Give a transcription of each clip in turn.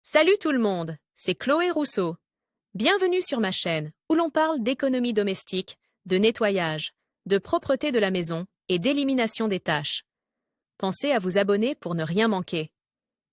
Salut tout le monde, c'est Chloé Rousseau. Bienvenue sur ma chaîne où l'on parle d'économie domestique, de nettoyage, de propreté de la maison et d'élimination des tâches. Pensez à vous abonner pour ne rien manquer.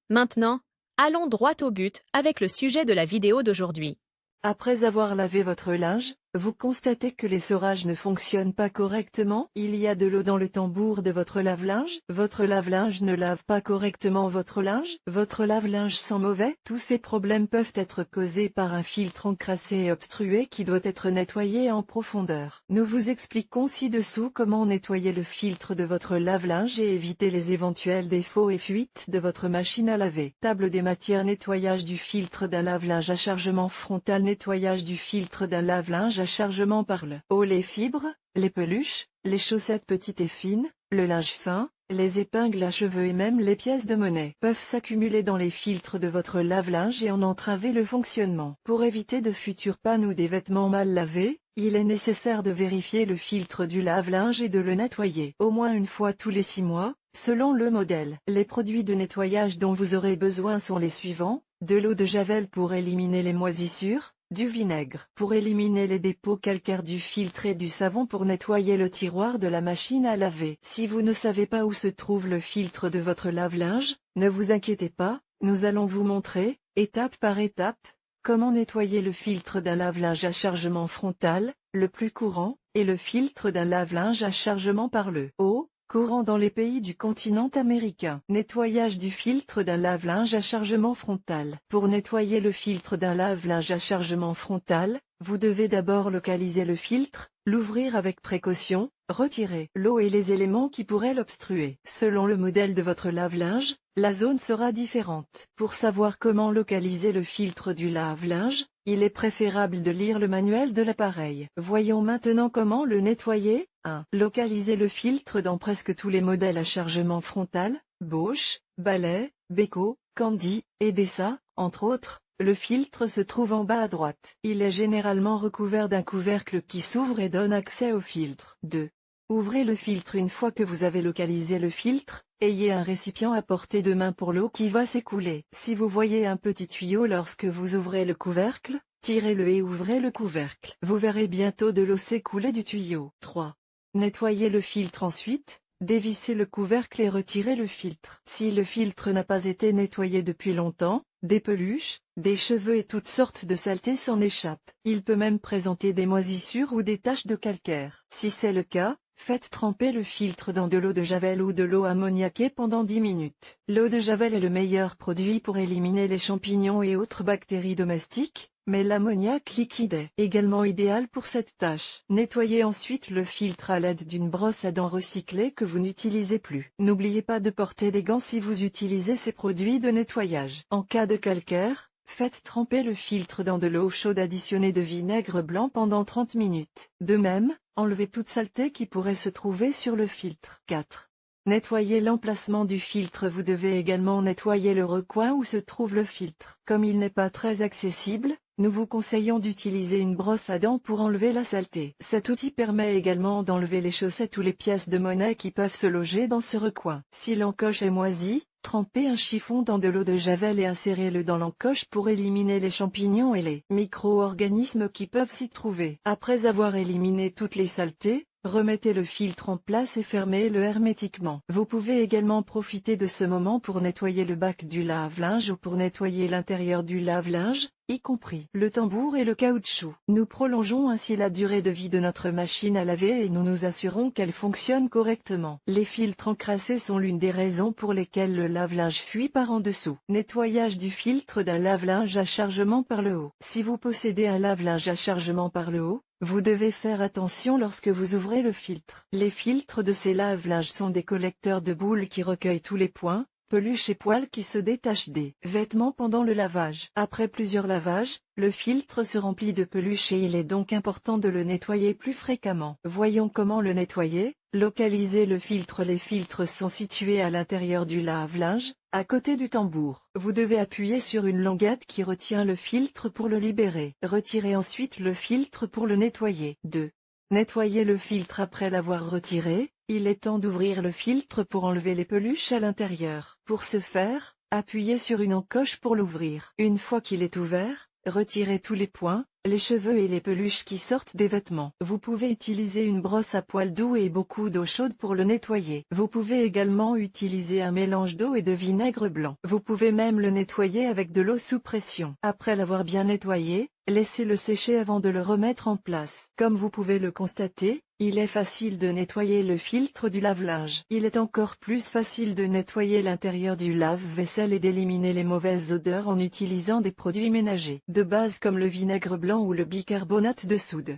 Maintenant, allons droit au but avec le sujet de la vidéo d'aujourd'hui. Après avoir lavé votre linge, vous constatez que l'essorage ne fonctionne pas correctement. Il y a de l'eau dans le tambour de votre lave-linge. Votre lave-linge ne lave pas correctement votre linge. Votre lave-linge sent mauvais. Tous ces problèmes peuvent être causés par un filtre encrassé et obstrué qui doit être nettoyé en profondeur. Nous vous expliquons ci-dessous comment nettoyer le filtre de votre lave-linge et éviter les éventuels défauts et fuites de votre machine à laver. Table des matières: nettoyage du filtre d'un lave-linge à chargement frontal, nettoyage du filtre d'un lave-linge à chargement par le haut. Les fibres, les peluches, les chaussettes petites et fines, le linge fin, les épingles à cheveux et même les pièces de monnaie peuvent s'accumuler dans les filtres de votre lave-linge et en entraver le fonctionnement. Pour éviter de futures pannes ou des vêtements mal lavés, il est nécessaire de vérifier le filtre du lave-linge et de le nettoyer au moins une fois tous les 6 mois, selon le modèle. Les produits de nettoyage dont vous aurez besoin sont les suivants: de l'eau de javel pour éliminer les moisissures, du vinaigre pour éliminer les dépôts calcaires du filtre et du savon pour nettoyer le tiroir de la machine à laver. Si vous ne savez pas où se trouve le filtre de votre lave-linge, ne vous inquiétez pas, nous allons vous montrer, étape par étape, comment nettoyer le filtre d'un lave-linge à chargement frontal, le plus courant, et le filtre d'un lave-linge à chargement par le haut, courant dans les pays du continent américain. Nettoyage du filtre d'un lave-linge à chargement frontal. Pour nettoyer le filtre d'un lave-linge à chargement frontal, vous devez d'abord localiser le filtre, l'ouvrir avec précaution, retirer l'eau et les éléments qui pourraient l'obstruer. Selon le modèle de votre lave-linge, la zone sera différente. Pour savoir comment localiser le filtre du lave-linge, il est préférable de lire le manuel de l'appareil. Voyons maintenant comment le nettoyer. 1. Localiser le filtre dans presque tous les modèles à chargement frontal, Bosch, Ballet, Beko, Candy, et Dessa, entre autres. Le filtre se trouve en bas à droite. Il est généralement recouvert d'un couvercle qui s'ouvre et donne accès au filtre. 2. Ouvrez le filtre une fois que vous avez localisé le filtre. Ayez un récipient à portée de main pour l'eau qui va s'écouler. Si vous voyez un petit tuyau lorsque vous ouvrez le couvercle, tirez-le et ouvrez le couvercle. Vous verrez bientôt de l'eau s'écouler du tuyau. 3. Nettoyez le filtre ensuite. Dévissez le couvercle et retirez le filtre. Si le filtre n'a pas été nettoyé depuis longtemps, des peluches, des cheveux et toutes sortes de saletés s'en échappent. Il peut même présenter des moisissures ou des taches de calcaire. Si c'est le cas, faites tremper le filtre dans de l'eau de javel ou de l'eau ammoniaquée pendant 10 minutes. L'eau de javel est le meilleur produit pour éliminer les champignons et autres bactéries domestiques, mais l'ammoniac liquide est également idéal pour cette tâche. Nettoyez ensuite le filtre à l'aide d'une brosse à dents recyclée que vous n'utilisez plus. N'oubliez pas de porter des gants si vous utilisez ces produits de nettoyage. En cas de calcaire, faites tremper le filtre dans de l'eau chaude additionnée de vinaigre blanc pendant 30 minutes. De même, enlevez toute saleté qui pourrait se trouver sur le filtre. 4. Nettoyez l'emplacement du filtre. Vous devez également nettoyer le recoin où se trouve le filtre. Comme il n'est pas très accessible, nous vous conseillons d'utiliser une brosse à dents pour enlever la saleté. Cet outil permet également d'enlever les chaussettes ou les pièces de monnaie qui peuvent se loger dans ce recoin. Si l'encoche est moisie, trempez un chiffon dans de l'eau de javel et insérez-le dans l'encoche pour éliminer les champignons et les micro-organismes qui peuvent s'y trouver. Après avoir éliminé toutes les saletés, remettez le filtre en place et fermez-le hermétiquement. Vous pouvez également profiter de ce moment pour nettoyer le bac du lave-linge ou pour nettoyer l'intérieur du lave-linge, y compris le tambour et le caoutchouc. Nous prolongeons ainsi la durée de vie de notre machine à laver et nous nous assurons qu'elle fonctionne correctement. Les filtres encrassés sont l'une des raisons pour lesquelles le lave-linge fuit par en dessous. Nettoyage du filtre d'un lave-linge à chargement par le haut. Si vous possédez un lave-linge à chargement par le haut, vous devez faire attention lorsque vous ouvrez le filtre. Les filtres de ces lave-linges sont des collecteurs de boules qui recueillent tous les points, peluches et poils qui se détachent des vêtements pendant le lavage. Après plusieurs lavages, le filtre se remplit de peluches et il est donc important de le nettoyer plus fréquemment. Voyons comment le nettoyer. Localisez le filtre. Les filtres sont situés à l'intérieur du lave-linge, à côté du tambour. Vous devez appuyer sur une languette qui retient le filtre pour le libérer. Retirez ensuite le filtre pour le nettoyer. 2. Nettoyez le filtre. Après l'avoir retiré, il est temps d'ouvrir le filtre pour enlever les peluches à l'intérieur. Pour ce faire, Appuyez sur une encoche pour l'ouvrir. Une fois qu'il est ouvert, retirez tous les points, les cheveux et les peluches qui sortent des vêtements. Vous pouvez utiliser une brosse à poils doux et beaucoup d'eau chaude pour le nettoyer. Vous pouvez également utiliser un mélange d'eau et de vinaigre blanc. Vous pouvez même le nettoyer avec de l'eau sous pression. Après l'avoir bien nettoyé, laissez-le sécher avant de le remettre en place. Comme vous pouvez le constater, il est facile de nettoyer le filtre du lave-linge. Il est encore plus facile de nettoyer l'intérieur du lave-vaisselle et d'éliminer les mauvaises odeurs en utilisant des produits ménagers de base comme le vinaigre blanc ou le bicarbonate de soude.